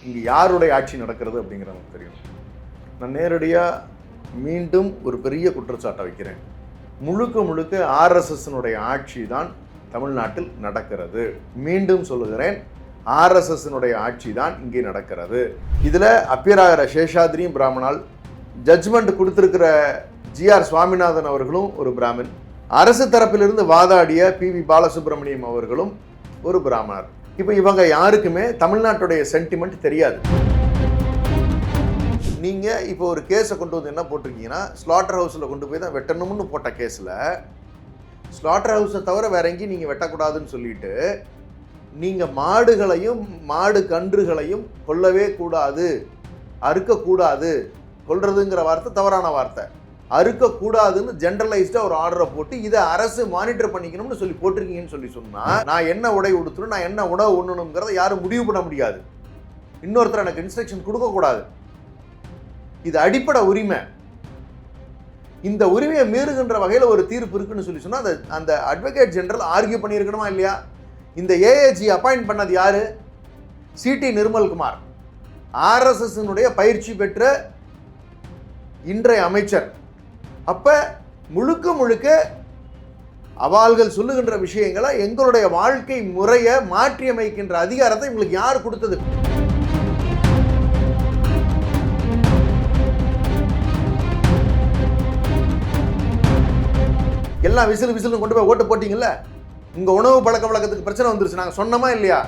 இங்கே யாருடைய ஆட்சி நடக்கிறது அப்படிங்கிறது நமக்கு தெரியும். நான் நேரடியாக மீண்டும் ஒரு பெரிய குற்றச்சாட்டை வைக்கிறேன். முழுக்க முழுக்க ஆர்எஸ்எஸ்னுடைய ஆட்சி தான் தமிழ்நாட்டில் நடக்கிறது. மீண்டும் சொல்லுகிறேன், ஆர்எஸ்எஸ்னுடைய ஆட்சி தான் இங்கே நடக்கிறது. இதில் அப்பியர் ஆகிற சேஷாத்ரியும் பிராமணால், ஜட்ஜ்மெண்ட் கொடுத்துருக்கிற ஜிஆர் சுவாமிநாதன் அவர்களும் ஒரு பிராமின், அரசு தரப்பிலிருந்து வாதாடிய பி.வி. பாலசுப்ரமணியம் அவர்களும் ஒரு பிராமணர். இப்போ இவங்க யாருக்குமே தமிழ்நாட்டுடைய சென்டிமெண்ட் தெரியாது. நீங்கள் இப்போ ஒரு கேஸை கொண்டு வந்து என்ன போட்டிருக்கீங்கன்னா, ஸ்லாட்டர் ஹவுஸில் கொண்டு போய் தான் வெட்டணும்னு போட்ட கேஸில் ஸ்லாட்டர் ஹவுஸை தவிர வேற எங்கேயும் நீங்கள் வெட்டக்கூடாதுன்னு சொல்லிட்டு, நீங்கள் மாடுகளையும் மாடு கன்றுகளையும் கொல்லவே கூடாது, அறுக்கக்கூடாது, கொல்றதுங்கிற வார்த்தை தவறான வார்த்தை, அறுக்கக்கூடாதுன்னு ஜென்ரலைஸ்டாக ஒரு ஆர்டரை போட்டு இதை அரசு மானிட்டர் பண்ணிக்கணும்னு சொல்லி போட்டிருக்கீங்கன்னு சொல்லி சொன்னால், நான் என்ன உடை உடுத்தணும், நான் என்ன உணவு உண்ணணுங்கிறத யாரும் முடிவு பண்ண முடியாது. இன்னொருத்தர் எனக்கு இன்ஸ்ட்ரக்ஷன் கொடுக்கக்கூடாது. இது அடிப்படை உரிமை. இந்த உரிமையை மீறுகின்ற வகையில் ஒரு தீர்ப்பு இருக்குன்னு சொல்லி சொன்னால் அந்த அட்வொகேட் ஜெனரல் ஆர்கியூ பண்ணியிருக்கணுமா இல்லையா? இந்த ஏஏஜி அப்பாயிண்ட் பண்ணது யாரு? சிடி நிர்மல்குமார், ஆர்எஸ்எஸ்னுடைய பயிற்சி பெற்ற இன்றைய அமைச்சர். அப்ப முழுக்க முழுக்க அவாள்கள் சொல்லுகின்ற விஷயங்களை, எங்களுடைய வாழ்க்கை முறையை மாற்றியமைக்கின்ற அதிகாரத்தை உங்களுக்கு யார் கொடுத்தது? எல்லாம் விசில் கொண்டு போய் ஓட்டு போட்டீங்கல்ல. உங்க உணவு பழக்க வழக்கத்துக்கு பிரச்சனை வந்துருச்சு, நாங்கள் சொன்னோமா இல்லையா?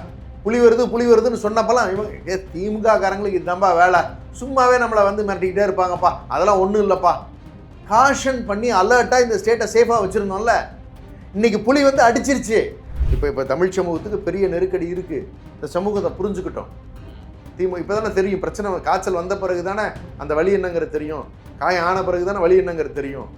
புலி வருதுன்னு சொன்னப்பெல்லாம் இவங்க திமுக காரங்களுக்கு இதுதான்பா வேலை, சும்மாவே நம்மளை வந்து மிரட்டிக்கிட்டே இருப்பாங்கப்பா, அதெல்லாம் ஒன்றும் இல்லைப்பா, காஷன் பண்ணி அலர்ட்டாக இந்த ஸ்டேட்டை சேஃபாக வச்சுருந்தோம்ல. இன்னைக்கு புலி வந்து அடிச்சிருச்சு. இப்போ தமிழ் சமூகத்துக்கு பெரிய நெருக்கடி இருக்குது. இந்த சமூகத்தை புரிஞ்சுக்கிட்டோம். இப்போ தானே தெரியும் பிரச்சனை. காய்ச்சல் வந்த பிறகு தானே அந்த வலி என்னங்கிறது தெரியும், காயம் ஆன பிறகு தானே வலி என்னங்கிறது தெரியும்.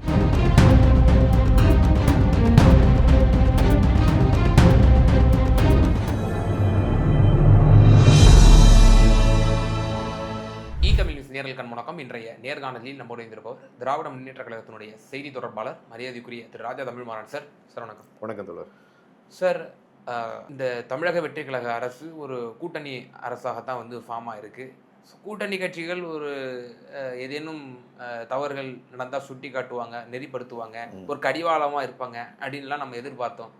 நேரல் கண்முணக்கம். இன்றைய நேர்காணலில் நம்மோடு இருந்திருப்போம் திராவிட முன்னேற்ற கழகத்தினுடைய செய்தி தொடர்பாளர் மரியாதைக்குரிய திரு ராஜா தமிழ்மாறன் சார். சார் வணக்கம். வணக்கம் தோழர். சார், இந்த தமிழக வெற்றி கழக அரசு ஒரு கூட்டணி அரசாகத்தான் வந்து ஃபார்ம் ஆயிருக்கு. கூட்டணி கட்சிகள் ஒரு ஏதேனும் தவறுகள் நடந்தால் சுட்டி காட்டுவாங்க, நெறிப்படுத்துவாங்க, ஒரு கடிவாளமாக இருப்பாங்க அப்படின்லாம் நம்ம எதிர்பார்த்தோம்.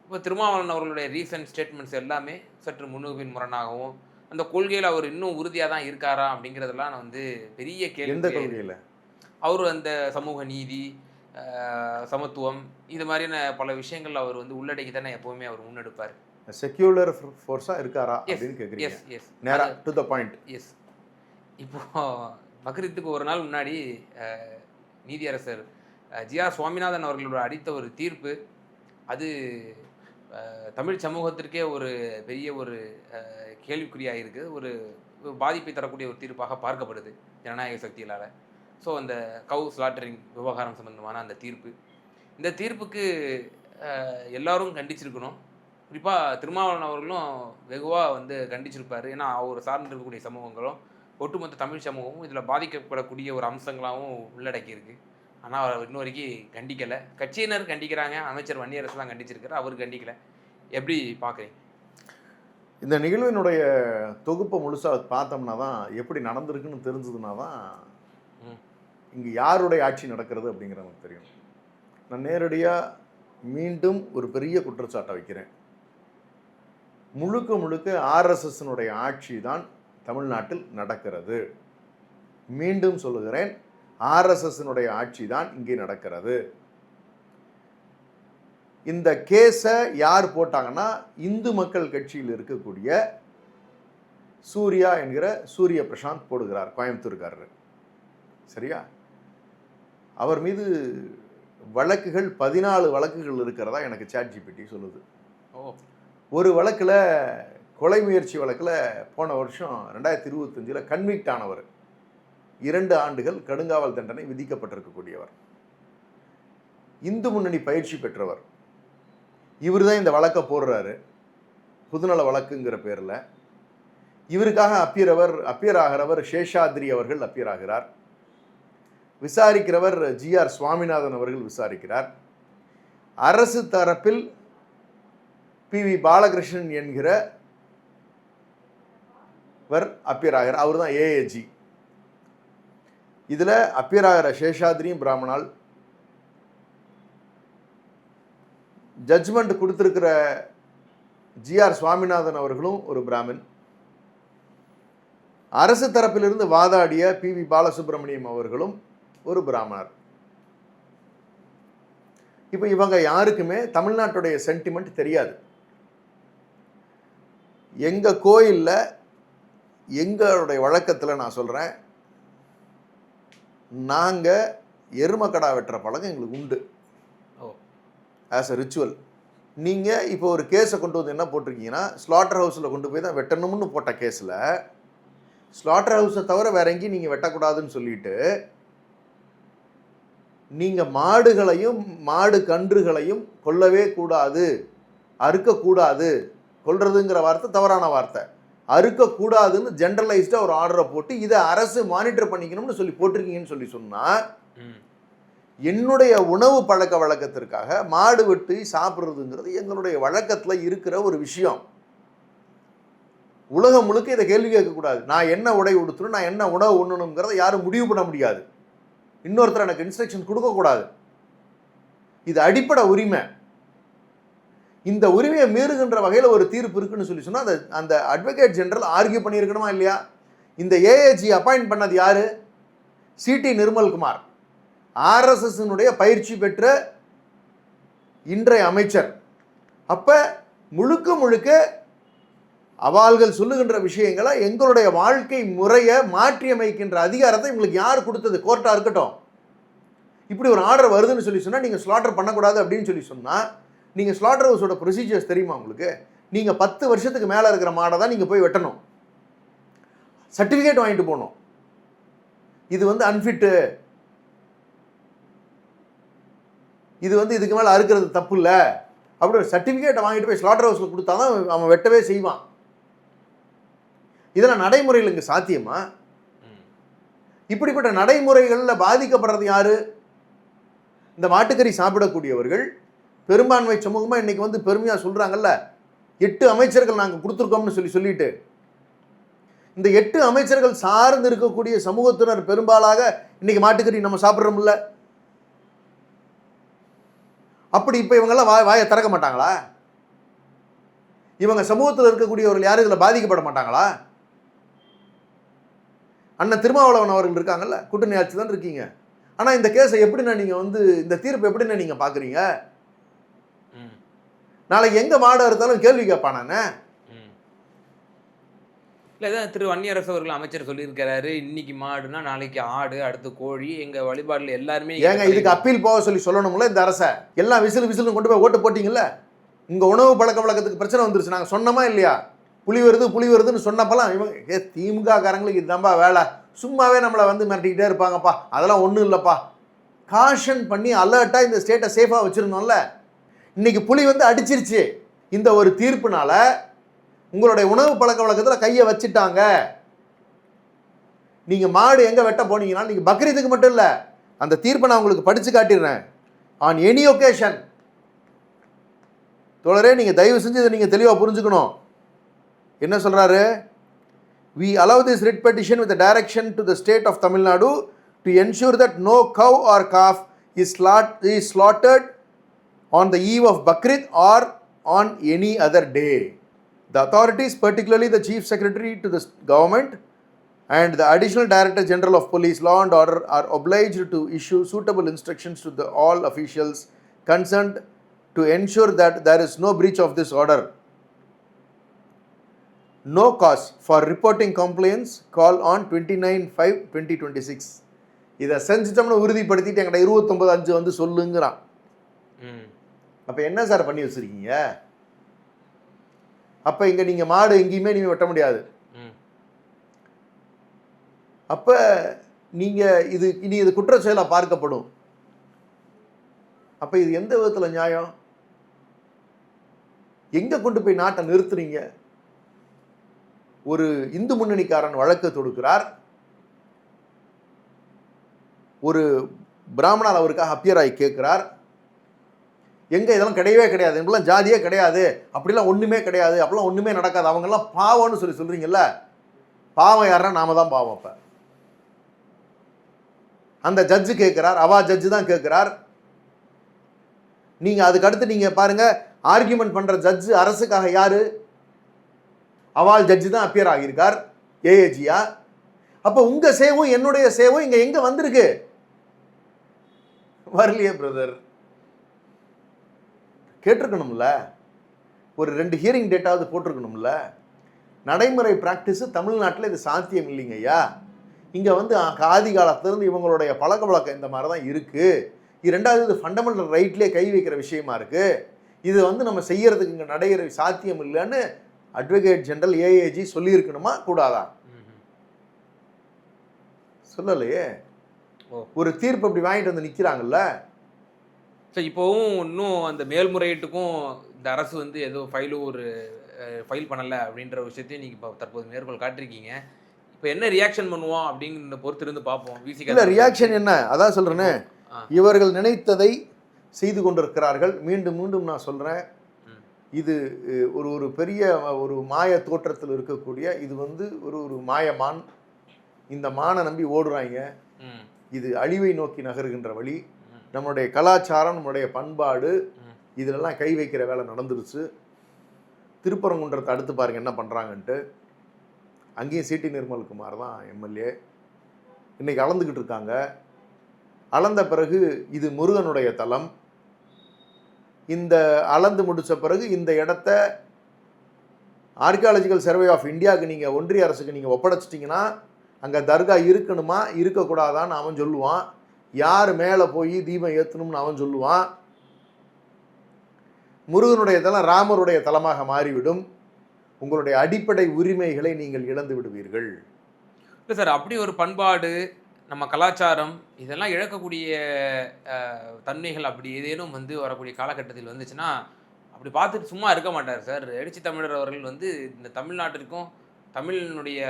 இப்போ திருமாவளவன் அவர்களுடைய ரீசன்ட் ஸ்டேட்மெண்ட்ஸ் எல்லாமே சற்று முன்னுபின் முரணாகவும், அந்த கொள்கையில் அவர் இன்னும் உறுதியாக தான் இருக்காரா அப்படிங்கிறதெல்லாம் வந்து பெரிய கேள்வி. எந்த கொள்கையில்? அவர் அந்த சமூக நீதி, சமத்துவம், இது மாதிரியான பல விஷயங்கள் அவர் வந்து உள்ளடக்கி தானே எப்போவுமே அவர் முன்னெடுப்பார். செக்யூலர் ஃபோர்ஸாக இருக்காரா அப்படின்னு கேட்குறீங்க. எஸ் எஸ், நேரா டு த பாயிண்ட். எஸ். இப்போ பக்ரீத்துக்கு ஒரு நாள் முன்னாடி நீதியரசர் ஜிஆர் சுவாமிநாதன் அவர்களோட அளித்த ஒரு தீர்ப்பு, அது தமிழ் சமூகத்திற்கே ஒரு பெரிய ஒரு கேள்விக்குறியாக இருக்குது, ஒரு பாதிப்பை தரக்கூடிய ஒரு தீர்ப்பாக பார்க்கப்படுது ஜனநாயக சக்திகளால். ஸோ அந்த கவு ஸ்லாட்டரிங் விவகாரம் சம்பந்தமான அந்த தீர்ப்பு, இந்த தீர்ப்புக்கு எல்லாரும் கண்டிச்சிருக்கணும். குறிப்பாக திருமாவளவன் அவர்களும் வெகுவாக வந்து கண்டிச்சிருப்பார். ஏன்னா அவர் சார்ந்திருக்கக்கூடிய சமூகங்களும் ஒட்டுமொத்த தமிழ் சமூகமும் இதில் பாதிக்கப்படக்கூடிய ஒரு அம்சங்களாகவும் உள்ளடக்கியிருக்கு. ஆனால் அவர் இன்ன வரைக்கும் கண்டிக்கலை. கட்சியினர் கண்டிக்கிறாங்க, அமைச்சர் வன்னியரசு தான் கண்டிச்சிருக்காரு, அவர் கண்டிக்கலை. எப்படி பார்க்குறீங்க? இந்த நிகழ்வினுடைய தொகுப்பை முழுசாக பார்த்தோம்னா தான், எப்படி நடந்திருக்குன்னு தெரிஞ்சதுனா தான் இங்கே யாருடைய ஆட்சி நடக்கிறது அப்படிங்கிறது நமக்கு தெரியும். நான் நேரடியாக மீண்டும் ஒரு பெரிய குற்றச்சாட்டை வைக்கிறேன். முழுக்க முழுக்க ஆர்எஸ்எஸ்னுடைய ஆட்சி தான் தமிழ்நாட்டில் நடக்கிறது. மீண்டும் சொல்லுகிறேன், ஆர்எஸ்எஸ்னுடைய ஆட்சி தான் இங்கே நடக்கிறது. இந்த கேஸை யார் போட்டாங்கன்னா, இந்து மக்கள் கட்சியில் இருக்கக்கூடிய சூர்யா என்கிற சூரிய பிரசாந்த் போடுகிறார், கோயம்புத்தூர்காரர். சரியா? அவர் மீது வழக்குகள் 14 வழக்குகள் இருக்கிறதா எனக்கு ChatGPT சொல்லுது. ஒரு வழக்கில், கொலை முயற்சி வழக்கில் போன வருஷம் 2025 கன்விக்ட் ஆனவர், 2 ஆண்டுகள் கடுங்காவல் தண்டனை விதிக்கப்பட்டிருக்கக்கூடியவர், இந்து முன்னணி பயிற்சி பெற்றவர். இவர் தான் இந்த வழக்கை போடுறாரு, புதுநல வழக்குங்கிற பேரில். இவருக்காக அப்பியர் ஆகிறவர் சேஷாத்ரி அவர்கள் அப்பியர் ஆகிறார். விசாரிக்கிறவர் ஜிஆர் சுவாமிநாதன் அவர்கள் விசாரிக்கிறார். அரசு தரப்பில் பி.வி. பாலகிருஷ்ணன் என்கிற அப்பியர் ஆகிற அவர் தான் ஏஏஜி. இதில் அப்பியர் ஆகிற சேஷாத்ரியும் பிராமணால், ஜட்ஜ்மெண்ட் கொடுத்துருக்கிற ஜிஆர் சுவாமிநாதன் அவர்களும் ஒரு பிராமின், அரசு தரப்பிலிருந்து வாதாடிய பிவி பாலசுப்ரமணியம் அவர்களும் ஒரு பிராமணர். இப்போ இவங்க யாருக்குமே தமிழ்நாட்டுடைய சென்டிமெண்ட் தெரியாது. எங்கள் கோயிலில் எங்களுடைய வழக்கத்தில் நான் சொல்கிறேன், நாங்கள் எருமக்கடா வெட்டுற பழக்கம் எங்களுக்கு உண்டு ஆஸ் அ ரிச்சுவல். நீங்கள் இப்போ ஒரு கேஸை கொண்டு வந்து என்ன போட்டிருக்கீங்கன்னா, ஸ்லாட்டர் ஹவுஸில் கொண்டு போய் தான் வெட்டணும்னு போட்ட கேஸில் ஸ்லாட்டர் ஹவுஸை தவிர வேற எங்கேயும் நீங்கள் வெட்டக்கூடாதுன்னு சொல்லிட்டு நீங்கள் மாடுகளையும் மாடு கன்றுகளையும் கொல்லவே கூடாது, அறுக்கக்கூடாது. கொல்றதுங்கிற வார்த்தை தவறான வார்த்தை. அறுக்கக்கூடாதுன்னு ஜென்ரலைஸ்டாக ஒரு ஆர்டரை போட்டு இதை அரசு மானிட்டர் பண்ணிக்கணும்னு சொல்லி போட்டிருக்கீங்கன்னு சொல்லி சொன்னால், என்னுடைய உணவு பழக்க வழக்கத்திற்காக மாடு வெட்டி சாப்பிட்றதுங்கிறது எங்களுடைய வழக்கத்தில் இருக்கிற ஒரு விஷயம். உலகம் முழுக்க இதை கேள்வி கேட்கக்கூடாது. நான் என்ன உடை உடுத்தணும், நான் என்ன உணவு உண்ணணுங்கிறத யாரும் முடிவு பண்ண முடியாது. இன்னொருத்தர் எனக்கு இன்ஸ்ட்ரக்ஷன் கொடுக்கக்கூடாது. இது அடிப்படை உரிமை. இந்த உரிமையை மீறுகின்ற வகையில் ஒரு தீர்ப்பு இருக்குன்னு சொல்லி சொன்னால் அந்த அட்வொகேட் ஜெனரல் ஆர்கியூ பண்ணியிருக்கணுமா இல்லையா? இந்த ஏஏஜி அப்பாயிண்ட் பண்ணது யாரு? சிடி நிர்மல்குமார், ஆர்எஸ்எஸ்னுடைய பயிற்சி பெற்ற இன்றைய அமைச்சர். அப்போ முழுக்க முழுக்க அவாள்கள் சொல்லுகின்ற விஷயங்களை எங்களுடைய வாழ்க்கை முறையை மாற்றி அமைக்கின்ற அதிகாரத்தை உங்களுக்கு யார் கொடுத்தது? கோர்ட்டாக இருக்கட்டும். இப்படி ஒரு ஆர்டர் வருதுன்னு சொல்லி சொன்னால் நீங்கள் ஸ்லாட்டர் பண்ணக்கூடாது அப்படின்னு சொல்லி சொன்னால், நீங்கள் ஸ்லாட்டர் ஹவுஸோட ப்ரொசீஜர்ஸ் தெரியுமா உங்களுக்கு? நீங்கள் 10 வருஷத்துக்கு மேலே இருக்கிற மாடை தான் நீங்கள் போய் வெட்டணும், சர்டிஃபிகேட் வாங்கிட்டு போகணும். இது அன்ஃபிட்டு, இது இதுக்கு மேலே அறுக்கிறது தப்பு இல்லை அப்படி ஒரு சர்டிஃபிகேட்டை வாங்கிட்டு போய் ஸ்லாட்டர் ஹவுஸில் கொடுத்தா தான் அவன் வெட்டவே செய்வான். இதெல்லாம் நடைமுறையில் இங்கே சாத்தியமா? இப்படிப்பட்ட நடைமுறைகளில் பாதிக்கப்படுறது யாரு? இந்த மாட்டுக்கறி சாப்பிடக்கூடியவர்கள். பெரும்பான்மை சமூகமாக இன்னைக்கு பெருமையாக சொல்கிறாங்கல்ல, 8 அமைச்சர்கள் நாங்கள் கொடுத்துருக்கோம்னு சொல்லிட்டு, இந்த 8 அமைச்சர்கள் சார்ந்து இருக்கக்கூடிய சமூகத்தினர் பெரும்பாலாக இன்னைக்கு மாட்டுக்கறி நம்ம சாப்பிட்றோம்ல. அப்படி இப்போ இவங்கெல்லாம் வாயை திறக்க மாட்டாங்களா? இவங்க சமூகத்தில் இருக்கக்கூடியவர்கள் யாரும் இதில் பாதிக்கப்பட மாட்டாங்களா? அண்ணன் திருமாவளவன் அவர்கள் இருக்காங்கல்ல, கூட்டணி ஆட்சி தான் இருக்கீங்க. ஆனால் இந்த கேஸை எப்படின்னா நீங்கள் இந்த தீர்ப்பு எப்படின்னா நீங்கள் பார்க்குறீங்க? நாளைக்கு எங்கே மாடு அறுத்தாலும் கேள்வி கேட்பானானே. இல்லை, திரு வன்னியரசு அவர்கள் அமைச்சர் சொல்லியிருக்கிறாரு, இன்னைக்கு மாடுனா நாளைக்கு ஆடு, அடுத்து கோழி, எங்கள் வழிபாடுல எல்லாருமே. ஏங்க இதுக்கு அப்பீல் போக சொல்லணும்ல இந்த அரசை? எல்லாம் விசில் கொண்டு போய் ஓட்டு போட்டிங்கல்ல. உங்கள் உணவு பழக்க வழக்கத்துக்கு பிரச்சனை வந்துருச்சு, நாங்கள் சொன்னோமா இல்லையா? புலி வருதுன்னு சொன்னப்பெல்லாம் இவங்க திமுக காரங்களுக்கு இதுதான்ப்பா வேலை, சும்மாவே நம்மளை மிரட்டிக்கிட்டே இருப்பாங்கப்பா, அதெல்லாம் ஒன்றும் இல்லைப்பா. காஷன் பண்ணி அலர்ட்டாக இந்த ஸ்டேட்டை சேஃபாக வச்சுருந்தோம்ல. இன்னைக்கு புலி அடிச்சிருச்சு. இந்த ஒரு தீர்ப்புனால உங்களுடைய உணவு பழக்க வழக்கத்தில் கையை வச்சுட்டாங்க. நீங்கள் மாடு எங்கே வெட்ட போனீங்கன்னா, நீங்கள் பக்ரீத்துக்கு மட்டும் இல்லை, அந்த தீர்ப்பை நான் உங்களுக்கு படித்து காட்டிடுறேன். ஆன் எனி ஒகேஷன் தோழரே, நீங்கள் தயவு செஞ்சு இதை நீங்கள் தெளிவாக புரிஞ்சுக்கணும். என்ன சொல்கிறாரு? We allow this writ petition with a direction to the state of Tamil Nadu to ensure that no cow or calf is slaughtered on the eve of Bakrid or on any other day. The authorities, particularly the Chief Secretary to the government and the Additional Director General of Police, Law and Order, are obliged to issue suitable instructions to all officials concerned to ensure that there is no breach of this order. No cause for reporting complaints, call on 29/5/2026. இதை செஞ்சிட்டோம்னு உறுதிப்படுத்திட்டு எங்கிட்ட 29/5 சொல்லுங்கிறான். அப்போ என்ன sir பண்ணி வச்சிருக்கீங்க? அப்போ இங்கே நீங்கள் மாடு எங்கேயுமே நீங்கள் வெட்ட முடியாது. அப்போ நீங்கள் இனி இது குற்ற செயலாக பார்க்கப்படும். அப்போ இது எந்த விதத்தில் நியாயம்? எங்கே கொண்டு போய் நாட்டை நிறுத்துறீங்க? ஒரு இந்து முன்னணிக்காரன் வழக்கு தொடுக்கிறார், ஒரு பிராமணர் அவருக்காக அப்பியராய் கேட்கிறார். எங்க இதெல்லாம் கிடையவே கிடையாது, இப்படிலாம் ஜாதியே கிடையாது, அப்படிலாம் ஒண்ணுமே கிடையாது, அப்படிலாம் ஒண்ணுமே நடக்காது, அவங்கெல்லாம் பாவம்னு சொல்றீங்கல்ல. பாவம் யாருன்னா நாம தான் பாவம். அப்ப அந்த ஜட்ஜு கேட்கிறார், அவா ஜட்ஜு தான் கேட்கிறார். நீங்க அதுக்கு அடுத்து நீங்க பாருங்க, ஆர்கியூமெண்ட் பண்ற ஜட்ஜு அரசுக்காக யாரு? அவால் ஜட்ஜு தான் அப்பியர் ஆகியிருக்கார் ஏஏஜியா. அப்ப உங்க சேவும் என்னுடைய சேவும் இங்க எங்க வந்திருக்கு? வரலையே பிரதர். கேட்டிருக்கணும்ல, ஒரு 2 ஹியரிங் டேட்டாவது போட்டிருக்கணும்ல. நடைமுறை பிராக்டிஸ் தமிழ்நாட்டில் இது சாத்தியம் இல்லைங்க ஐயா. இங்க வந்து ஆதி காலத்திலிருந்து இவங்களுடைய பழக்க வழக்கம் இந்த மாதிரி தான் இருக்கு. இரண்டாவது, இது ஃபண்டமெண்டல் ரைட்லேயே கை வைக்கிற விஷயமா இருக்கு. இது வந்து நம்ம செய்யறதுக்கு இங்க நடைகிற சாத்தியம் இல்லைன்னு அட்வொகேட் ஜெனரல் ஏஏஜி சொல்லியிருக்கணுமா கூடாதா? சொல்லலையே. ஒரு தீர்ப்பு அப்படி வாங்கிட்டு வந்து நிக்கிறாங்கல்ல. ஸோ இப்போவும் இன்னும் அந்த மேல்முறையீட்டுக்கும் இந்த அரசு வந்து ஏதோ ஃபைல் பண்ணலை அப்படின்ற விஷயத்தையும் நீங்கள் இப்போ தற்போது மேற்கோள் காட்டிருக்கீங்க. இப்போ என்ன ரியாக்ஷன் பண்ணுவோம் அப்படின்னு பொறுத்து இருந்து பார்ப்போம். இல்லை, ரியாக்ஷன் என்ன, அதான் சொல்கிறேன்னு, இவர்கள் நினைத்ததை செய்து கொண்டிருக்கிறார்கள். மீண்டும் மீண்டும் நான் சொல்கிறேன், இது ஒரு பெரிய ஒரு மாய தோற்றத்தில் இருக்கக்கூடிய, இது வந்து ஒரு மாயமான். இந்த மானை நம்பி ஓடுறாங்க. இது அழிவை நோக்கி நகருகின்ற வழி. நம்மளுடைய கலாச்சாரம், நம்மளுடைய பண்பாடு, இதிலெல்லாம் கை வைக்கிற வேலை நடந்துருச்சு. திருப்பரங்குன்றத்தை அடுத்து பாருங்க என்ன பண்ணுறாங்கன்ட்டு. அங்கேயும் சிடி நிர்மல்குமார் தான் எம்எல்ஏ. இன்னைக்கு அளந்துக்கிட்டு இருக்காங்க. அளந்த பிறகு இது முருகனுடைய தலம். இந்த அளந்து முடித்த பிறகு இந்த இடத்த ஆர்கியாலஜிக்கல் சர்வே ஆஃப் இந்தியாவுக்கு நீங்கள் ஒன்றிய அரசுக்கு நீங்கள் ஒப்படைச்சிட்டிங்கன்னா அங்கே தர்கா இருக்கணுமா இருக்கக்கூடாதான்னு அவன் சொல்லுவான். யார் மேலே போய் தீபம் ஏற்றணும்னு அவன் சொல்லுவான். முருகனுடைய தலம் ராமருடைய தலமாக மாறிவிடும். உங்களுடைய அடிப்படை உரிமைகளை நீங்கள் இழந்து விடுவீர்கள். இல்லை சார், அப்படி ஒரு பண்பாடு, நம்ம கலாச்சாரம், இதெல்லாம் இழக்கக்கூடிய தன்மைகள் அப்படி ஏதேனும் வந்து வரக்கூடிய காலகட்டத்தில் வந்துச்சுன்னா அப்படி பார்த்துட்டு சும்மா இருக்க மாட்டார் சார். எழுச்சி தமிழர் அவர்கள் வந்து இந்த தமிழ்நாட்டிற்கும் தமிழினுடைய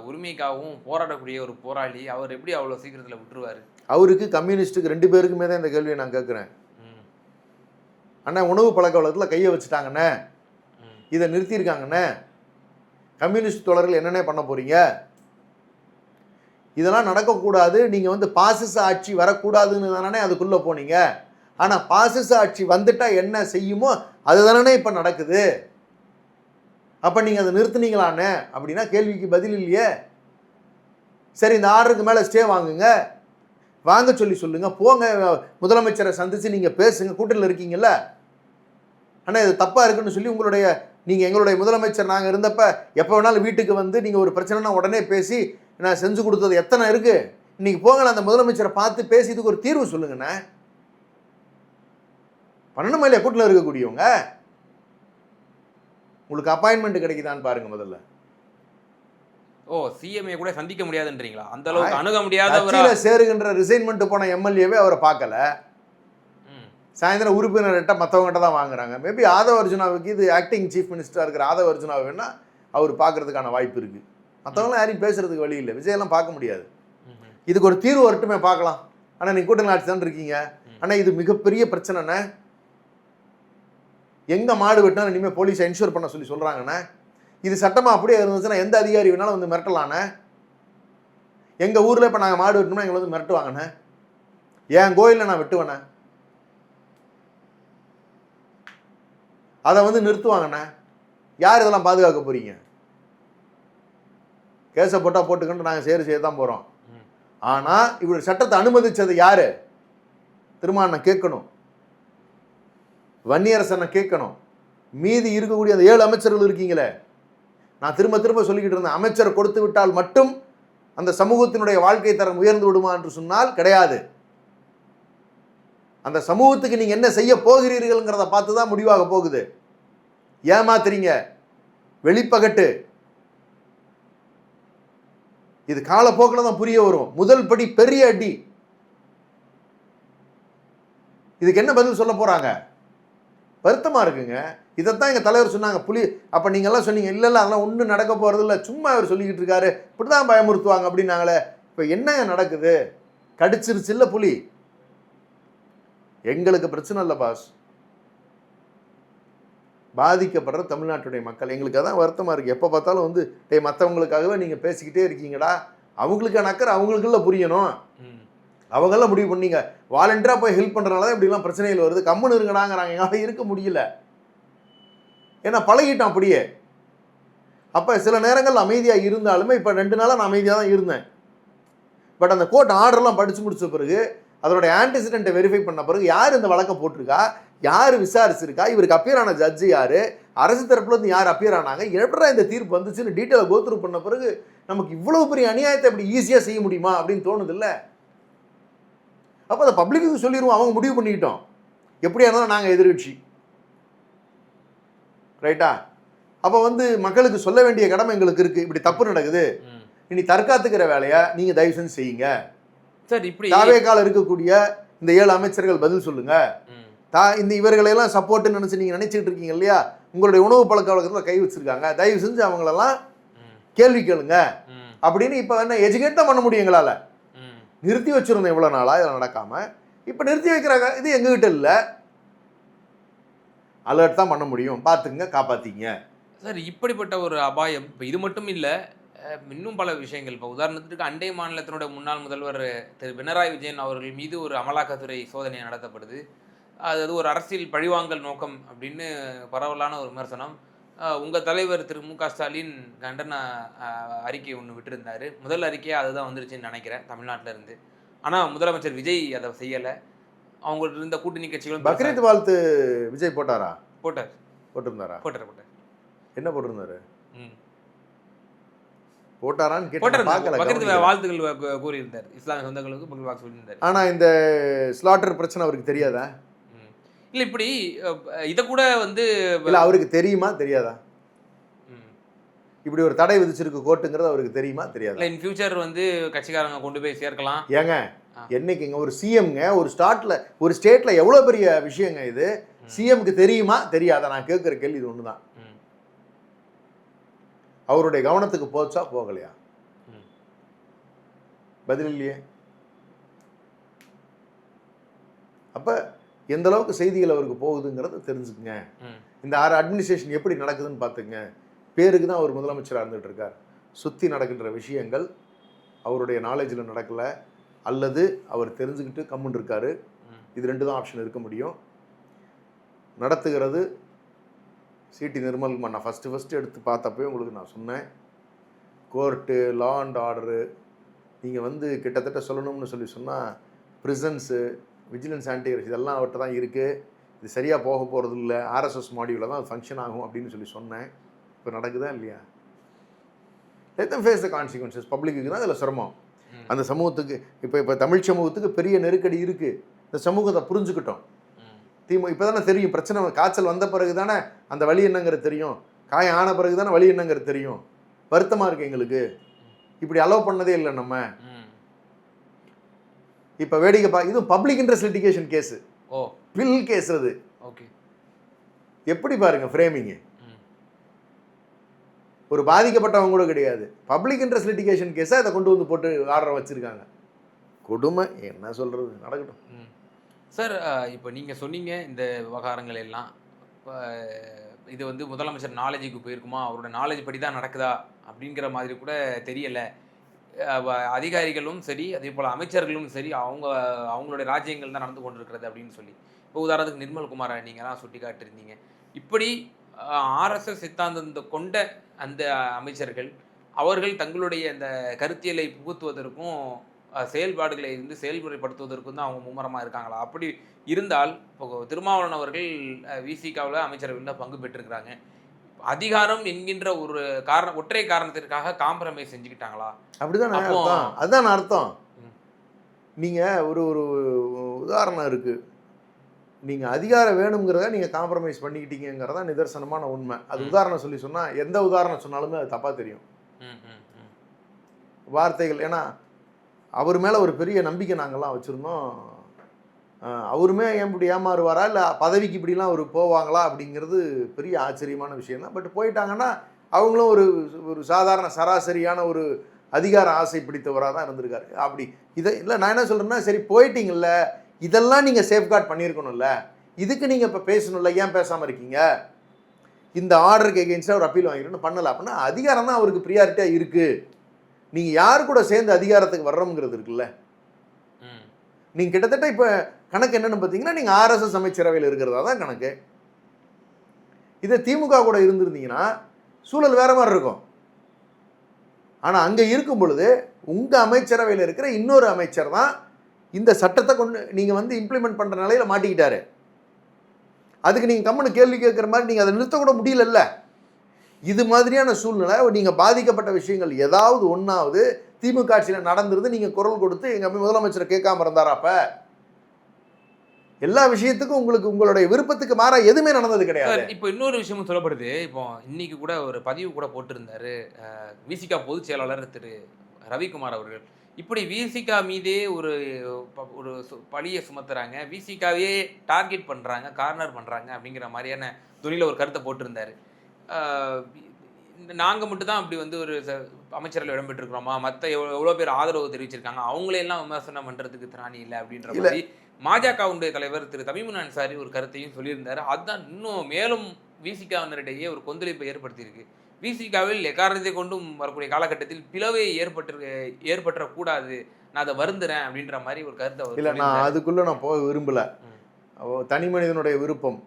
உரிமைக்காகவும் போராடக்கூடிய ஒரு போராளி. அவர் எப்படி அவ்வளோ சீக்கிரத்தில் விட்டுருவார்? அவருக்கு கம்யூனிஸ்ட்டுக்கு 2 பேருக்குமே தான் இந்த கேள்வியை நான் கேட்குறேன். அண்ணா, உணவு பழக்க வழக்கத்தில் கையை வச்சுட்டாங்கண்ணே, இதை நிறுத்தியிருக்காங்கண்ணே, கம்யூனிஸ்ட் தோழர்கள் என்னென்ன பண்ண போறீங்க? இதெல்லாம் நடக்கக்கூடாது. நீங்கள் வந்து பாசிச ஆட்சி வரக்கூடாதுன்னு தானே அதுக்குள்ளே போனீங்க. ஆனால் பாசிச ஆட்சி வந்துட்டா என்ன செய்யுமோ அதுதானே இப்போ நடக்குது. அப்போ நீங்கள் அதை நிறுத்துனீங்களாண்ணே அப்படின்னா கேள்விக்கு பதில் இல்லையே. சரி, இந்த ஆர்டருக்கு மேலே ஸ்டே வாங்குங்க, வாங்க சொல்லுங்க, போங்க முதலமைச்சரை சந்தித்து நீங்கள் பேசுங்க, கூட்டத்தில் இருக்கீங்கல்ல. ஆனால் இது தப்பாக இருக்குன்னு சொல்லி நீங்கள் எங்களுடைய முதலமைச்சர் நாங்கள் இருந்தப்ப எப்போ வேணாலும் வீட்டுக்கு வந்து நீங்கள் ஒரு பிரச்சனைனா உடனே பேசி நான் செஞ்சு கொடுத்தது எத்தனை இருக்குது. இன்றைக்கி போங்க, அந்த முதலமைச்சரை பார்த்து பேசி இதுக்கு ஒரு தீர்வு சொல்லுங்கண்ணே. பண்ணணுமா இல்லையா? கூட்டத்தில் இருக்கக்கூடியவங்க உங்களுக்கு அப்பாயின்மெண்ட் கிடைக்குதான்னு பாருங்க முதல்ல. சிஎம்ஏ கூட சந்திக்க முடியாதுன்றீங்களா? அந்த அளவுக்கு அணுக முடியாத சேருகின்ற ரிசைன்மெண்ட் போன எம்எல்ஏவே அவரை பார்க்கல. சாயந்தரம் உறுப்பினர்கிட்ட மற்றவங்ககிட்ட தான் வாங்குறாங்க. மேபி ஆதவ அர்ஜுனாவுக்கு, இது ஆக்டிங் சீஃப் மினிஸ்டராக இருக்கிற ஆதவ அர்ஜுனாவை வேணா அவர் பார்க்கறதுக்கான வாய்ப்பு இருக்கு. மற்றவங்களாம் யாரையும் பேசுறதுக்கு வழி இல்லை. விஜயெல்லாம் பார்க்க முடியாது. இதுக்கு ஒரு தீர்வு வரட்டுமே, பார்க்கலாம். ஆனால் நீங்கள் கூட்டணி ஆட்சி தான் இருக்கீங்க. ஆனால் இது மிகப்பெரிய பிரச்சனைண்ணே. எங்க மாடு வெட்டினாலும் இனிமேல் போலீஸ் என்ஷூர் பண்ண சொல்றாங்கண்ணே. இது சட்டமாக அப்படியே இருந்துச்சுன்னா எந்த அதிகாரி வேணாலும் வந்து மிரட்டலாண்ணே. எங்கள் ஊரில் இப்போ நாங்கள் மாடு வெட்டணும்னா எங்களை வந்து மிரட்டுவாங்கண்ணே. என் கோயிலில் நான் வெட்டுவேண்ணே, அதை வந்து நிறுத்துவாங்கண்ணே. யார் இதெல்லாம் பாதுகாக்க போறீங்க? கேஸை போட்டால் போட்டுக்கிட்டு நாங்கள் செய்ய தான் போகிறோம். ஆனால் இவருடைய சட்டத்தை அனுமதிச்சது யாரு? திருமாவளவன் கேட்கணும், வன்னியரசனை கேட்கணும், மீதி இருக்கக்கூடிய அந்த 7 அமைச்சர்கள் இருக்கீங்களே. நான் திரும்ப சொல்லிக்கிட்டு இருந்தேன், அமைச்சரை கொடுத்து விட்டால் மட்டும் அந்த சமூகத்தினுடைய வாழ்க்கை தரம் உயர்ந்து விடுமா என்று சொன்னால் கிடையாது. அந்த சமூகத்துக்கு நீங்க என்ன செய்ய போகிறீர்கள்ங்கிறத பார்த்து தான் முடிவாக போகுது. ஏமாத்துறீங்க, வெளிப்பகட்டு. இது காலப்போக்கில் தான் புரிய வரும். முதல் படி பெரிய அடி. இதுக்கு என்ன பதில் சொல்ல போறாங்க? வருத்தமா இருக்குங்க. இதைத்தான் எங்க தலைவர் சொன்னாங்க. புலி அப்ப நீங்க எல்லாம் சொன்னீங்க, இல்ல அதெல்லாம் ஒன்றும் நடக்க போறது இல்லை, சும்மா அவர் சொல்லிக்கிட்டு இருக்காரு, இப்படிதான் பயமுறுத்துவாங்க அப்படின்னாங்களே. இப்ப என்ன நடக்குது? கடிச்சிருச்சு இல்ல புலி. எங்களுக்கு பிரச்சனை இல்லை பாஸ். பாதிக்கப்படுற தமிழ்நாட்டுடைய மக்கள். எங்களுக்கு அதான் வருத்தமாக இருக்குது. எப்போ பார்த்தாலும் வந்து மற்றவங்களுக்காகவே நீங்கள் பேசிக்கிட்டே இருக்கீங்கடா. அவங்களுக்கான அக்கறை அவங்களுக்குள்ள புரியணும். அவங்களாம் முடிவு பண்ணீங்க வாலண்டியராக போய் ஹெல்ப் பண்ணுறதுனால தான் இப்படிலாம் பிரச்சனைகள் வருது. கம்முன்னு இருங்கடாங்கிறாங்க. எங்களால் இருக்க முடியல. ஏன்னா பழகிட்டோம் அப்படியே. அப்போ சில நேரங்கள் அமைதியாக இருந்தாலுமே இப்போ 2 நாளாக நான் அமைதியாக தான் இருந்தேன். பட் அந்த கோர்ட் ஆர்டர்லாம் படித்து முடிச்ச பிறகு அதனுடைய ஆன்டிசிடென்ட்டை வெரிஃபை பண்ண பிறகு யார் இந்த வழக்கை போட்டிருக்கா, யார் விசாரிச்சிருக்கா, இவருக்கு அப்பியர் ஆன ஜட்ஜு யார், அரசு தரப்புலேருந்து யார் அப்பியர் ஆனாங்க, எப்படா இந்த தீர்ப்பு வந்துச்சுன்னு டீட்டெயிலாக கோத்ரூ பண்ண பிறகு நமக்கு இவ்வளோ பெரிய அநியாயத்தை இப்படி ஈஸியாக செய்ய முடியுமா அப்படின்னு தோணுது இல்லை. அப்போ அதை பப்ளிக்கு சொல்லிடுவோம். அவங்க முடிவு பண்ணிக்கிட்டோம். எப்படியா இருந்தாலும் நாங்கள் எதிர்கட்சி, ரைட்டா? அப்போ வந்து மக்களுக்கு சொல்ல வேண்டிய கடமை எங்களுக்கு இருக்குது. இப்படி தப்பு நடக்குது, இனி தற்காத்துக்கிற வேலையை நீங்கள் தயவு செஞ்சு செய்யுங்க. சார் இப்படி தாவேக்கால இருக்கக்கூடிய இந்த 7 அமைச்சர்கள் பதில் சொல்லுங்க. இந்த இவர்களெல்லாம் சப்போர்ட்னு நினச்சி நீங்கள் நினச்சிக்கிட்டு இருக்கீங்க இல்லையா, உங்களுடைய உணவு பழக்க வழக்கத்தில் கை வச்சிருக்காங்க, தயவு செஞ்சு அவங்களெல்லாம் கேள்வி கேளுங்க அப்படின்னு. இப்போ என்ன எஜுகேட் தான் பண்ண முடியும் எங்களால். நிறுத்தி வச்சுருந்தோம் இவ்வளோ நாளாக இதில் நடக்காமல். இப்போ நிறுத்தி வைக்கிறாங்க. இது எங்ககிட்ட இல்லை, அலர்ட் தான் பண்ண முடியும். பார்த்துங்க, காப்பாற்றிங்க. சார் இப்படிப்பட்ட ஒரு அபாயம் இப்போ இது மட்டும் இல்லை, இன்னும் பல விஷயங்கள். இப்போ உதாரணத்துக்கு அண்டை மாநிலத்தினுடைய முன்னாள் முதல்வர் திரு பினராயி விஜயன் அவர்கள் மீது ஒரு அமலாக்கத்துறை சோதனை நடத்தப்படுது. அது ஒரு அரசியல் பழிவாங்கல் நோக்கம் அப்படின்னு பரவலான ஒரு விமர்சனம். உங்கள் தலைவர் திரு மு.க. ஸ்டாலின் கண்டன அறிக்கை ஒன்று விட்டுருந்தார். முதல் அறிக்கையாக அதுதான் வந்துருச்சுன்னு நினைக்கிறேன் தமிழ்நாட்டில் இருந்து. ஆனால் முதலமைச்சர் விஜய் அதை செய்யலை. அவங்கள்ட்ட இருந்த கூட்டணி கட்சிகளும் பக்ரீத் வாழ்த்து விஜய் போட்டாரா? போட்டிருந்தாரா? போட்டார். என்ன போட்டிருந்தாரு? போட்டாரான்னு கேட்டார். வாழ்த்துக்கள் கூறியிருந்தார் இஸ்லாமிய சொந்தங்களுக்கு, பொங்கல் வாழ்த்து சொல்லியிருந்தார். ஆனால் இந்த ஸ்லாட்டர் பிரச்சனை அவருக்கு தெரியாதா? இல்லை இப்படி இதை கூட வந்து இல்லை அவருக்கு தெரியுமா தெரியாதா? இப்படி ஒரு தடை விதிச்சிருக்கு கோர்ட்டுங்கிறது அவருக்கு தெரியுமா தெரியாதா? இல்லை இன் ஃபியூச்சர் வந்து கட்சிக்காரங்க கொண்டு போய் சேர்க்கலாம். ஏங்க என்னைக்குங்க ஒரு சிஎம்ங்க ஒரு ஸ்டேட்டில் எவ்வளோ பெரிய விஷயங்க இது. சிஎம்க்கு தெரியுமா தெரியாதா? நான் கேட்குற கேள்வி இது ஒன்று தான். அவருடைய கவனத்துக்கு போச்சா போகலையா? பதில் இல்லையே. அப்போ எந்த அளவுக்கு செய்திகள் அவருக்கு போகுதுங்கிறத தெரிஞ்சுக்குங்க. இந்த அட்மினிஸ்ட்ரேஷன் எப்படி நடக்குதுன்னு பார்த்துங்க. பேருக்கு தான் அவர் முதலமைச்சராக இருந்துகிட்டு இருக்கார். சுற்றி நடக்கின்ற விஷயங்கள் அவருடைய நாலேஜில் நடக்கலை, அல்லது அவர் தெரிஞ்சுக்கிட்டு கம்முன்னு இருக்காரு. இது 2 தான் ஆப்ஷன் இருக்க முடியும். நடத்துகிறது சிடி நிர்மல்குமார். நான் ஃபஸ்ட்டு எடுத்து பார்த்தப்போ உங்களுக்கு நான் சொன்னேன், கோர்ட்டு, லா அண்ட் ஆர்டரு, நீங்கள் வந்து கிட்டத்தட்ட சொல்லணும்னு சொன்னால் ப்ரிசன்ஸு, விஜிலன்ஸ், ஆன்டிகிரஸ் இதெல்லாம் அவர்கிட்ட தான் இருக்குது. இது சரியாக போக போகிறது இல்லை, ஆர்எஸ்எஸ் மாடியூலில் தான் அது ஃபங்க்ஷன் ஆகும் அப்படின்னு சொன்னேன். இப்போ நடக்குதா இல்லையா? Let them face the consequences. பப்ளிக்கு தான் அதில் சிரமம். அந்த சமூகத்துக்கு இப்போ தமிழ் சமூகத்துக்கு பெரிய நெருக்கடி இருக்குது. இந்த சமூகத்தை புரிஞ்சுக்கிட்டோம். இப்போ தானே தெரியும் பிரச்சனை. காய்ச்சல் வந்த பிறகு தானே அந்த வழி என்னங்கிறது தெரியும். காயம் ஆன பிறகு தானே வழி என்னங்கிறது தெரியும். வருத்தமாக இருக்குது எங்களுக்கு. இப்படி அலோவ் பண்ணதே இல்லை நம்ம. இப்போ வேடிக்கை இதுவும் பப்ளிக் இன்ட்ரெஸ்ட் லிட்டிகேஷன் கேஸு, வில் கேஸ். அது ஓகே. எப்படி பாருங்க ஃப்ரேமிங்கு. ஒரு பாதிக்கப்பட்டவங்க கூட கிடையாது, பப்ளிக் இன்ட்ரெஸ்ட் லிட்டிகேஷன் கேஸை அதை கொண்டு வந்து போட்டு ஆர்டர் வச்சுருக்காங்க. கொடுமை. என்ன சொல்கிறது, நடக்கட்டும். சார் இப்போ நீங்கள் சொன்னீங்க இந்த விவகாரங்கள் எல்லாம் இது வந்து முதலமைச்சர் நாலேஜுக்கு போயிருக்குமா, அவரோட நாலேஜ் படி தான் நடக்குதா அப்படிங்கிற மாதிரி கூட தெரியலை. அதிகாரிகளும் சரி, அதே போல் அமைச்சர்களும் சரி, அவங்களுடைய ராஜ்யங்கள் தான் நடந்து கொண்டிருக்கிறது அப்படின்னு சொல்லி. இப்போ உதாரணத்துக்கு நிர்மல்குமாரை நீங்கள் தான் சுட்டி காட்டியிருந்தீங்க. இப்படி ஆர்எஸ்எஸ் சித்தாந்தத்தை கொண்ட அந்த அமைச்சர்கள் அவர்கள் தங்களுடைய அந்த கருத்தியலை புகுத்துவதற்கும் செயல்பாடுகளை வந்து செயல்முறைப்படுத்துவதற்கும் தான் அவங்க மும்முரமாக இருக்காங்களா? அப்படி இருந்தால் இப்போ திருமாவளவன் அவர்கள் விசிகாவில் அமைச்சரவையில் பங்கு பெற்றிருக்கிறாங்க. அதிகாரம் என்கின்ற ஒரு ஒற்றை காரணத்திற்காக காம்ப்ரமைஸ் செஞ்சுக்கிட்டாங்களா? அப்படிதான் அர்த்தம். அதுதான் அர்த்தம். நீங்கள் ஒரு உதாரணம் இருக்குது. நீங்கள் அதிகாரம் வேணுங்கிறத நீங்கள் காம்ப்ரமைஸ் பண்ணிக்கிட்டீங்கிறதா நிதர்சனமான உண்மை. அது உதாரணம் சொல்லி சொன்னால் எந்த உதாரணம் சொன்னாலுமே அது தப்பாக தெரியும். வார்த்தைகள். ஏன்னா அவர் மேலே ஒரு பெரிய நம்பிக்கை நாங்கள்லாம் வச்சுருந்தோம். அவருமே இப்படி ஏமாறுவாரா, இல்லை பதவிக்கு இப்படிலாம் அவர் போவாங்களா அப்படிங்கிறது பெரிய ஆச்சரியமான விஷயம் தான். பட் போயிட்டாங்கன்னா அவங்களும் ஒரு சாதாரண சராசரியான ஒரு அதிகார ஆசை பிடித்தவராக தான் இருந்திருக்காரு. அப்படி இதை இல்லை, நான் என்ன சொல்கிறேன்னா, சரி போயிட்டீங்கல்ல, இதெல்லாம் நீங்கள் சேஃப்கார்ட் பண்ணியிருக்கணும்ல, இதுக்கு நீங்கள் இப்போ பேசணும்ல, ஏன் பேசாமல் இருக்கீங்க? இந்த ஆர்டருக்கு எகெயின்ஸ்டாக ஒரு அப்பீல் வாங்கிக்கணும்னு பண்ணலை. அப்படின்னா அதிகாரம் தான் அவருக்கு ப்ரியாரிட்டியாக இருக்குது. நீங்கள் யார் கூட சேர்ந்து அதிகாரத்துக்கு வர்றோங்கிறது இருக்குல்ல. நீங்கள் கிட்டத்தட்ட இப்போ கணக்கு என்னென்னு பார்த்தீங்கன்னா, நீங்கள் ஆர்எஸ்எஸ் அமைச்சரவையில் இருக்கிறதா தான் கணக்கு. இதே திமுக கூட இருந்திருந்தீங்கன்னா சூழல் வேற மாதிரி இருக்கும். ஆனால் அங்கே இருக்கும் பொழுது உங்கள் அமைச்சரவையில் இருக்கிற இன்னொரு அமைச்சர் தான் இந்த சட்டத்தை கொண்டு நீங்கள் வந்து இம்ப்ளிமெண்ட் பண்ணுற நிலையில் மாட்டிக்கிட்டாரு. அதுக்கு நீங்கள் கம்மனு கேள்வி கேட்குற மாதிரி நீங்கள் அதை நிறுத்தக்கூட முடியலல்ல. இது மாதிரியான சூழ்நிலை, நீங்கள் பாதிக்கப்பட்ட விஷயங்கள் ஏதாவது ஒன்றாவது திமுக ஆட்சியில் நடந்திருந்து நீங்கள் குரல் கொடுத்து எங்கள் முதலமைச்சரை கேட்காம இருந்தாரா? அப்போ எல்லா விஷயத்துக்கும் உங்களுக்கு உங்களுடைய விருப்பத்துக்கு மாறா எதுவுமே நடந்தது கிடையாது. இப்போ இன்னொரு விஷயமும் சொல்லப்படுது. இப்போ இன்னைக்கு கூட ஒரு பதிவு கூட போட்டிருந்தாரு விசிகா பொதுச் செயலாளர் திரு ரவிக்குமார் அவர்கள். இப்படி விசிகா மீதே ஒரு பழியை சுமத்துறாங்க, விசிகாவே டார்கெட் பண்ணுறாங்க, கார்னர் பண்ணுறாங்க அப்படிங்கிற மாதிரியான துணியில் ஒரு கருத்தை போட்டிருந்தாரு. நாங்கள் மட்டும் தான் அப்படி வந்து ஒரு அமைச்சரில் இடம்பெற்றிருக்கிறோமா, மற்ற எவ்வளோ பேர் ஆதரவு தெரிவிச்சிருக்காங்க, அவங்களையெல்லாம் விமர்சனம் பண்ணுறதுக்கு திராணி இல்லை அப்படின்ற மாதிரி மாஜகவுடைய தலைவர் திரு தமிமுன் அன்சாரி ஒரு கருத்தையும் சொல்லியிருந்தார். அதுதான் இன்னும் மேலும் விசிகாவினரிடையே ஒரு கொந்தளிப்பை ஏற்படுத்தியிருக்கு. விசிகாவில் எக்காரணத்தை கொண்டும் வரக்கூடிய காலகட்டத்தில் பிளவை ஏற்பட்டுறக்கூடாது, நான் அதை வருந்துறேன் அப்படின்ற மாதிரி ஒரு கருத்தை. இல்லை, நான் அதுக்குள்ளே நான் போக விரும்பலை. தனி மனிதனுடைய விருப்பம்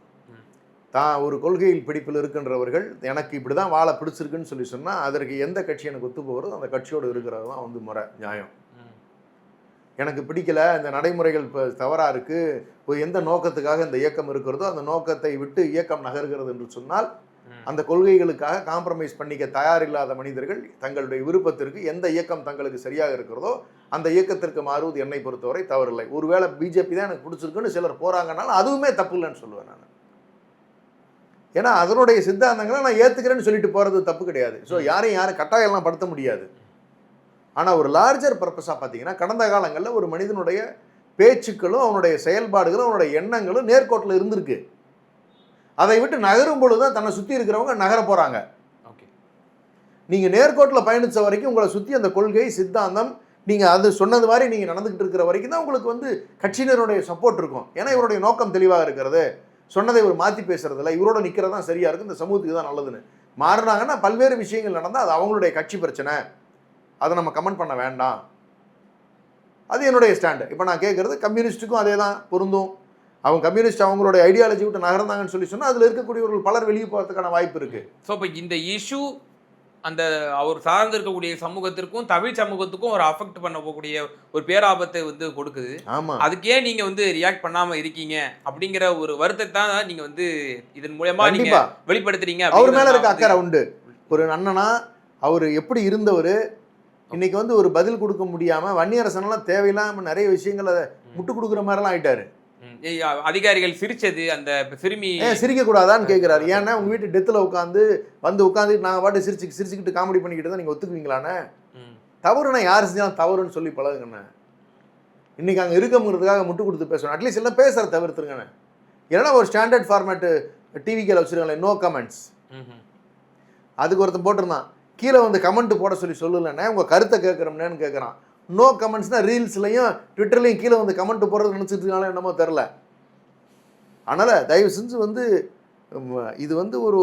தான் ஒரு கொள்கையில் பிடிப்பில் இருக்கின்றவர்கள் எனக்கு இப்படி தான் வாழ பிடிச்சிருக்குன்னு சொல்லி சொன்னால் அதற்கு எந்த கட்சி எனக்கு ஒத்து போகிறதோ அந்த கட்சியோடு இருக்கிறது தான் வந்து முறை, நியாயம். எனக்கு பிடிக்கல, இந்த நடைமுறைகள் இப்போ தவறாக இருக்குது, எந்த நோக்கத்துக்காக இந்த இயக்கம் இருக்கிறதோ அந்த நோக்கத்தை விட்டு இயக்கம் நகர்கிறது என்று சொன்னால் அந்த கொள்கைகளுக்காக காம்ப்ரமைஸ் பண்ணிக்க தயாரில்லாத மனிதர்கள் தங்களுடைய விருப்பத்திற்கு எந்த இயக்கம் தங்களுக்கு சரியாக இருக்கிறதோ அந்த இயக்கத்திற்கு மாறுவது என்னை பொறுத்தவரை தவறில்லை. ஒருவேளை பிஜேபி தான் எனக்கு பிடிச்சிருக்குன்னு சிலர் போகிறாங்கனாலும் அதுவுமே தப்பு இல்லைன்னு சொல்லுவேன் நான். ஏன்னா அதனுடைய சித்தாந்தங்களை நான் ஏற்றுக்கிறேன்னு சொல்லிட்டு போகிறது தப்பு கிடையாது. ஸோ யாரும் கட்டாயம்லாம் படுத்த முடியாது. ஆனால் ஒரு லார்ஜர் பர்பஸாக பார்த்தீங்கன்னா கடந்த காலங்களில் ஒரு மனிதனுடைய பேச்சுக்களும் அவனுடைய செயல்பாடுகளும் அவனுடைய எண்ணங்களும் நேர்கோட்டில் இருந்திருக்கு. அதை விட்டு நகரும் பொழுது தான் தன்னை சுற்றி இருக்கிறவங்க நகர போகிறாங்க. ஓகே, நீங்கள் நேர்கோட்டில் பயணித்த வரைக்கும் உங்களை சுற்றி அந்த கொள்கை சித்தாந்தம் நீங்கள் அது சொன்னது மாதிரி நீங்கள் நடந்துக்கிட்டு இருக்கிற வரைக்கும் தான் உங்களுக்கு வந்து கட்சியினருடைய சப்போர்ட் இருக்கும். ஏன்னா இவருடைய நோக்கம் தெளிவாக இருக்கிறது, சொன்னதை இவர் மாற்றி பேசுறதில்ல, இவரோட நிற்கிறது தான் சரியாக இருக்குது, இந்த சமூகத்துக்கு தான் நல்லதுன்னு மாறினாங்கன்னா பல்வேறு விஷயங்கள் நடந்தால் அது அவங்களுடைய கட்சி பிரச்சனை, அதை நம்ம கமெண்ட் பண்ண வேண்டாம். அது என்னுடைய ஸ்டாண்டு. இப்போ நான் கேட்குறது கம்யூனிஸ்ட்டுக்கும் அதே தான் பொருந்தும். அவங்க கம்யூனிஸ்ட் அவங்களுடைய ஐடியாலஜி விட்டு நகர்ந்தாங்கன்னு சொல்லி சொன்னால் அதில் இருக்கக்கூடியவர்கள் பலர் வெளியே போகிறதுக்கான வாய்ப்பு இருக்குது. ஸோ இப்போ இந்த இஷ்யூ அந்த அவர் சார்ந்து இருக்கக்கூடிய சமூகத்திற்கும் தமிழ் சமூகத்துக்கும் ஒரு அஃபெக்ட் பண்ண போகக்கூடிய ஒரு பேராபத்தை வந்து கொடுக்குது. ஆமாம், அதுக்கே நீங்கள் வந்து ரியாக்ட் பண்ணாமல் இருக்கீங்க அப்படிங்கிற ஒரு வருத்தத்தை தான் நீங்கள் வந்து இதன் மூலமா நீங்கள் வெளிப்படுத்துறீங்க. அவர் மேலே இருக்க அக்கறை உண்டு. ஒரு அண்ணனா அவர் எப்படி இருந்தவர் இன்னைக்கு வந்து ஒரு பதில் கொடுக்க முடியாமல் வன்னியரசனெல்லாம் தேவையில்லாமல் நிறைய விஷயங்களை முட்டு கொடுக்குற மாதிரிலாம் ஆயிட்டாரு. அதிகாரிகள் சிரிச்சது, அந்த சிறுமி சிரிக்கக்கூடாதான்னு கேட்குறாரு. ஏன்னா உங்கள் வீட்டு டெத்தில் உட்காந்துட்டு நாங்கள் பாட்டு சிரிச்சுக்கிட்டு காமெடி பண்ணிக்கிட்டு தான் நீங்கள் ஒத்துக்குவீங்களாண்ணே? தவறுனா யார் செஞ்சாலும் தவறுன்னு சொல்லி பழகுங்கண்ணே. இன்றைக்கி அங்கே இருக்கமுங்கிறதுக்காக முட்டு கொடுத்து பேசணும். அட்லீஸ்ட் எல்லாம் பேசுகிற தவிர்த்துருங்கண்ணே. ஏன்னா ஒரு ஸ்டாண்டர்ட் ஃபார்மேட்டு டிவிக்கில் வச்சுருக்காங்களே, நோ கமெண்ட்ஸ். அதுக்கு ஒருத்தன் போட்டிருந்தான், கீழே வந்து கமெண்ட் போட சொல்லலண்ணே, உங்கள் கருத்தை கேட்குறோம்னேன்னு கேட்குறான். நோ கமெண்ட்ஸ்னால் ரீல்ஸ்லையும் ட்விட்டர்லையும் கீழே வந்து கமெண்ட் போடுறது நினச்சிட்டு இருக்காங்களோ என்னமோ தெரில. அதனால் தயவு செஞ்சு வந்து இது வந்து ஒரு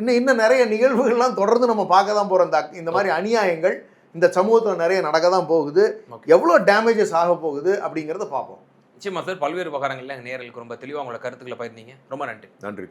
இன்னும் நிறைய நிகழ்வுகள்லாம் தொடர்ந்து நம்ம பார்க்க தான் போகிறோம். இந்த மாதிரி அநியாயங்கள் இந்த சமூகத்தில் நிறைய நடக்க தான் போகுது. எவ்வளோ டேமேஜஸ் ஆக போகுது அப்படிங்கிறத பார்ப்போம். நிச்சயமா சார், பல்வேறு விவகாரங்கள்ல நேயர்களுக்கு ரொம்ப தெளிவாக உங்களோட கருத்துக்களை பகிர்ந்தீங்க. ரொம்ப நன்றி. நன்றி.